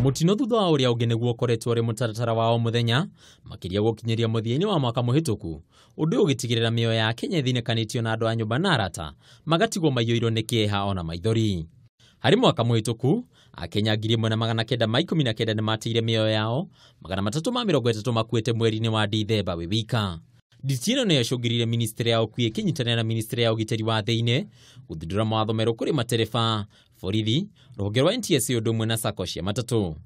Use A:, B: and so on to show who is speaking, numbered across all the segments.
A: Mutino thutha wa uria ungi niguo ukoretwo uri mutaratara wao muthenya makiria gukinyiria muthiini wa mwaka muhituku undu ugitigirira mioyo ya Kenya ithinekanitio na andu a nyumba na arata magatigwo maiyuirwo ni kieha ona maithori. Hari mwaka muhituku Akenya 1919 ni matire mioyo yao 330 makuite mweri-ini wa Dithemba wi wika. Ditino ne yashogirire ministry ya ukuui kinyitanira na ministry ya ugitiri wa thiine guthundura mawatho meru kuri Matereba, borithi, ruhonge rwa NTSA undu mwe na sako cia matatu.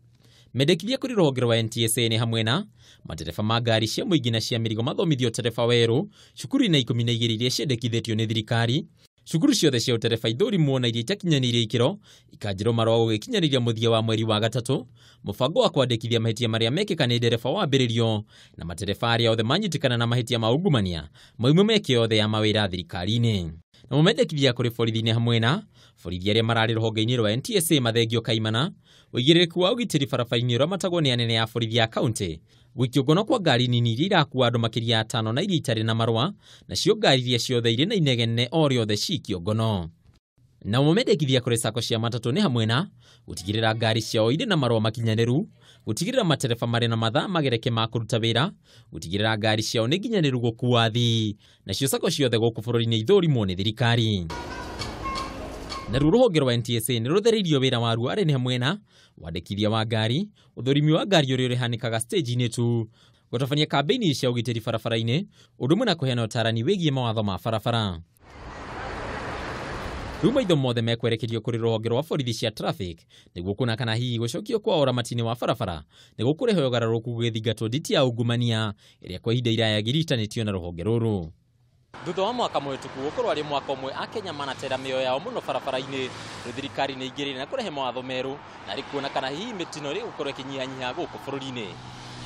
A: Mendekithia kuri ruhonge rwa NTSA ni hamwe na matereba ma ngari cia muingi na cia mirigo mathomithio tereba weru cukuru-ini 12 iria ciendekithitio ni thirikari. Cukuru ciothe cia utereba ithũrimwo na iria itakinyanirie ikiro ikanjirwo marũa gũgĩkinyaniria mũthia wa mweri wa gatatu. Mũbango wa kwandĩkithia mahĩtia marĩa mekĩka nĩ ndereba wambĩrĩrio na matereba arĩa othe manyitikana na mahĩtia ma ungumania maumio meke yothe ya mawĩra thirikari-inĩ. Na mũmendekithia kũrĩ borithi-inĩ hamwe na borithi arĩa mararĩ ruhonge-inĩ rwa NTSA mathengio kaimana ũigĩrĩrĩku wa ugitiri barabara-ini ũrĩa matagwo nĩ anene ya borithi ya kaunti, gũikio ngono kwa ngari nini iria irakuua andũ makĩria ya 5 na iria itarĩ na marũa, nacio ngari iria ciothe irĩ na inegene o rĩothe cikio ngono. Na mũmendekithia kũrĩ sako cia matatu nĩ hamwe na gũtigĩrĩra ngari ciao irĩ na marũa makinyanĩru, gũtigĩrĩra matereba marĩ na mathaa magereke ma kũruta wĩra, gũtigĩrĩra ngari ciao nĩ nginyanĩru gũkuua athii, nacio sako ciothe gũkũ bũrũri-inĩ ithũrimwo nĩ thirikari. Na ruhonge rwa NTSA nĩ rũthereirio wĩra waruo arĩ nĩ hamwe na wandĩkithia wa ngari, ũthũrimi wa ngari ũrĩa ũrĩhanĩkaga stage-inĩ tu, gũtabania kambĩini cia ugitiri barabara-inĩ, ũndũ ũmwe na kũheana ũtaarani wĩgiĩ mawatho ma barabara. Rĩu maitho mothe mekwerekerio kũrĩ rũhonge rwa borithi cia traffic nĩguo kuona kana hihi gũcokio kwa ũramati-inĩ wa barabara nĩguo kũrehe ũgarũrũku gũgĩthingatwo nditi ya ungumania ĩrĩa kwa ihinda iraya gĩritanĩtio na rũhonge rũrũ. Thutha wa mwaka mũhĩtũku gũkorwo arĩ mwaka ũmwe Akenya manatera mĩoyo yao mũno barabara-inĩ, thirikari nĩ ingĩrĩire na kũrehe mawatho meru na rĩ kuona kana hihi mitino ĩrĩ gũkorwo ĩkĩnyihanyiha gũkũ bũrũri-inĩ.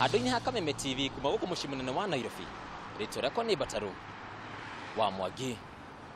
A: Handũ-inĩ ha Kameme TV kuma gũkũ mũciĩ mũnene wa Nairobi, rĩtwa rĩakwa nĩ Mbatarũ wa Mwangi.